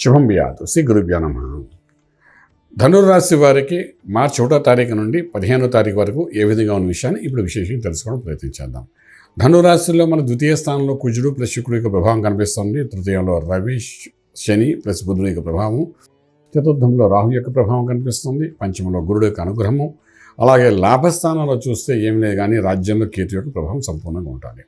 శుభం బియాదు శ్రీ గురుభ్యో నమః. ధనుర్రాశి వారికి మార్చి 1వ తారీఖు నుండి 15వ తారీఖు వరకు ఏ విధంగా ఉన్న విషయాన్ని ఇప్పుడు విశేషంగా తెలుసుకోవడం ప్రయత్నించేద్దాం. ధనురాశిలో మన ద్వితీయ స్థానంలో కుజుడు ప్లస్ శుక్రుడు యొక్క ప్రభావం కనిపిస్తుంది. తృతీయంలో రవి శని ప్లస్ బుధుడు యొక్క ప్రభావం, చతుర్థంలో రాహు యొక్క ప్రభావం కనిపిస్తుంది. పంచమంలో గురుడు యొక్క అనుగ్రహము, అలాగే లాభస్థానంలో చూస్తే ఏం లేదు కానీ రాజ్యంలో కేతు యొక్క ప్రభావం సంపూర్ణంగా ఉంటుంది.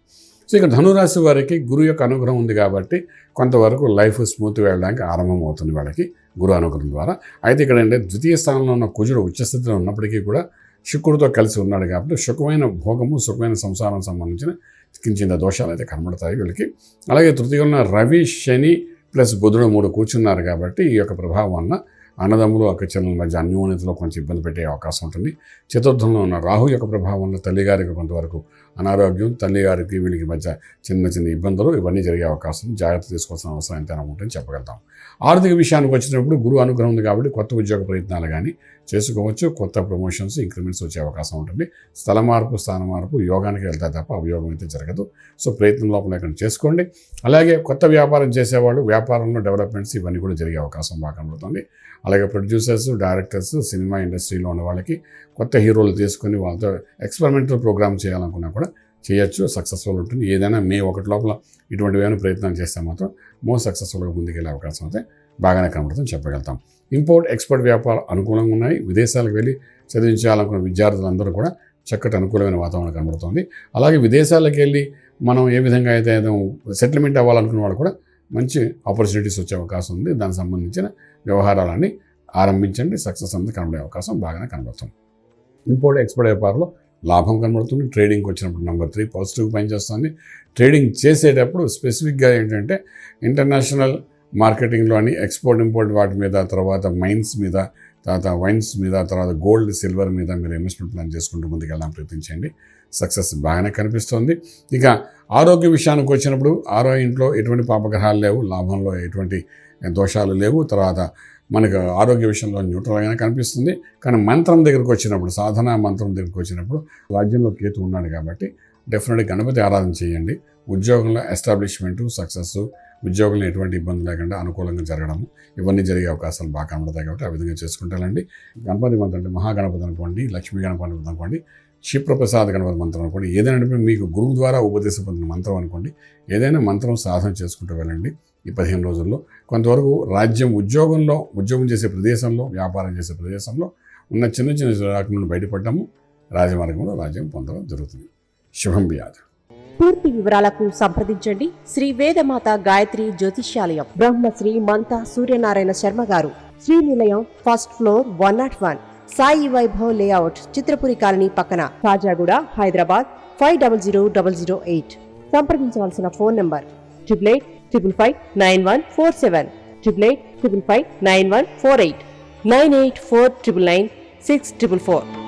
సో ఇక్కడ ధనురాశి వారికి గురు యొక్క అనుగ్రహం ఉంది కాబట్టి కొంతవరకు లైఫ్ స్మూత్ వెళ్ళడానికి ఆరంభం అవుతుంది వాళ్ళకి గురు అనుగ్రహం ద్వారా. అయితే ఇక్కడ ఏంటంటే ద్వితీయ స్థానంలో ఉన్న కుజుడు ఉచ్చస్థితిలో ఉన్నప్పటికీ కూడా శుక్రుడితో కలిసి ఉన్నాడు కాబట్టి సుఖమైన భోగము, సుఖమైన సంసారం సంబంధించిన కించిన దోషాలు అయితే కనబడతాయి వీళ్ళకి. అలాగే తృతీయంలో రవి శని ప్లస్ బుధుడు 3 కూర్చున్నారు కాబట్టి ఈ యొక్క ప్రభావం వలన అన్నదమ్ములు అక్కచెల్లెల మధ్య అన్యోన్యతలో కొంచెం ఇబ్బంది పెట్టే అవకాశం ఉంటుంది. చతుర్థంలో ఉన్న రాహు యొక్క ప్రభావం వల్ల తల్లిగారికి కొంతవరకు అనారోగ్యం, తల్లిగారికి వీళ్ళకి మధ్య చిన్న చిన్న ఇబ్బందులు ఇవన్నీ జరిగే అవకాశం, జాగ్రత్త తీసుకోవాల్సిన అవసరం ఎంతైనా ఉంటుందని చెప్పగలుగుతాం. ఆర్థిక విషయానికి వచ్చినప్పుడు గురు అనుగ్రహం ఉంది కాబట్టి కొత్త ఉద్యోగ ప్రయత్నాలు కానీ చేసుకోవచ్చు. కొత్త ప్రమోషన్స్, ఇంక్రిమెంట్స్ వచ్చే అవకాశం ఉంటుంది. స్థల మార్పు, స్థాన మార్పు యోగానికి వెళ్తాయి తప్ప అవియోగం అయితే జరగదు. సో ప్రయత్నం లోపల ఇక్కడ చేసుకోండి. అలాగే కొత్త వ్యాపారం చేసేవాళ్ళు వ్యాపారంలో డెవలప్మెంట్స్ ఇవన్నీ కూడా జరిగే అవకాశం బాగా కనబడుతుంది. అలాగే ప్రొడ్యూసర్స్, డైరెక్టర్స్, సినిమా ఇండస్ట్రీలో ఉన్న వాళ్ళకి కొత్త హీరోలు తీసుకొని వాళ్ళతో ఎక్స్పెరిమెంటల్ ప్రోగ్రామ్ చేయాలనుకున్నా కూడా చేయొచ్చు, సక్సెస్ఫుల్ ఉంటుంది. ఏదైనా మే 1 లోపల ఇటువంటివి ఏమైనా ప్రయత్నం చేస్తే మాత్రం మోస్ట్ సక్సెస్ఫుల్గా ముందుకెళ్ళే అవకాశం అయితే బాగానే కనబడుతుంది చెప్పగలుగుతాం. ఇంపోర్ట్ ఎక్స్పోర్ట్ వ్యాపారాలు అనుకూలంగా ఉన్నాయి. విదేశాలకు వెళ్ళి చదివించాలనుకున్న విద్యార్థులందరూ కూడా చక్కటి అనుకూలమైన వాతావరణం కనబడుతుంది. అలాగే విదేశాలకు వెళ్ళి మనం ఏ విధంగా అయితే సెటిల్మెంట్ అవ్వాలనుకున్న వాళ్ళు కూడా మంచి ఆపర్చునిటీస్ వచ్చే అవకాశం ఉంది. దానికి సంబంధించిన వ్యవహారాలన్నీ ఆరంభించండి, సక్సెస్ అనేది కనబడే అవకాశం బాగానే కనబడుతుంది. ఇంపోర్ట్ ఎక్స్పోర్ట్ వ్యాపారంలో లాభం కనబడుతుంది. ట్రేడింగ్కి వచ్చినప్పుడు నెంబర్ 3 పాజిటివ్ పనిచేస్తుంది. ట్రేడింగ్ చేసేటప్పుడు స్పెసిఫిక్గా ఏంటంటే ఇంటర్నేషనల్ మార్కెటింగ్లోని ఎక్స్పోర్ట్ ఇంపోర్ట్ వాటి మీద, తర్వాత మైన్స్ మీద, తర్వాత వైన్స్ మీద, తర్వాత గోల్డ్ సిల్వర్ మీద మీరు ఇన్వెస్ట్మెంట్ ప్లాన్ చేసుకుంటూ ముందుకెళ్ళడానికి ప్రయత్నించండి. సక్సెస్ బాగానే కనిపిస్తుంది. ఇక ఆరోగ్య విషయానికి వచ్చినప్పుడు ఇంట్లో ఎటువంటి పాపగ్రహాలు లేవు, లాభంలో ఎటువంటి దోషాలు లేవు. తర్వాత మనకు ఆరోగ్య విషయంలో న్యూట్రల్గానే కనిపిస్తుంది. కానీ మంత్రం దగ్గరికి వచ్చినప్పుడు, సాధనా మంత్రం దగ్గరికి వచ్చినప్పుడు రాజ్యంలో కేతు ఉన్నాడు కాబట్టి డెఫినెట్గా గణపతి ఆరాధన చేయండి. ఉద్యోగంలో ఎస్టాబ్లిష్మెంటు, సక్సెస్, ఉద్యోగంలో ఎటువంటి ఇబ్బంది లేకుండా అనుకూలంగా జరగడము ఇవన్నీ జరిగే అవకాశాలు బాగా కనబడతాయి కాబట్టి ఆ విధంగా చేసుకుంటానండి. గణపతి మంత్రం అంటే మహాగణపతి అనుకోండి, లక్ష్మీ గణపతి అనుకోండి, క్షిప్రప్రసాద గణపతి మంత్రం అనుకోండి, ఏదైనా మీకు గురువు ద్వారా ఉపదేశం పొందిన మంత్రం అనుకోండి, ఏదైనా మంత్రం సాధన చేసుకుంటూ వెళ్ళండి. ఈ 15 రోజుల్లో కొంతవరకు ఉద్యోగం చేసే ప్రదేశంలో, వ్యాపారం చేసే ప్రదేశంలో ఉన్న చిన్న చిన్న చిరాకుల నుండి బయటపడ్డాము. రాజమార్గంలో రాజ్యం పొందడం జరుగుతుంది. శుభం బియాదు. పూర్తి వివరాలకు సంప్రదించండి శ్రీ వేదమాత గాయత్రి జ్యోతిష్యాలయం, Brahmasri మంతా Suryanarayana Sharma garu, Srinilayam, first floor, 101, Sai Vaibhav layout, Chitrapuri colony పక్కన, కాజాగూడ, హైదరాబాద్ 500008. సంప్రదించవలసిన ఫోన్ నంబర్ 8855559147, 8855559148, 9849996644.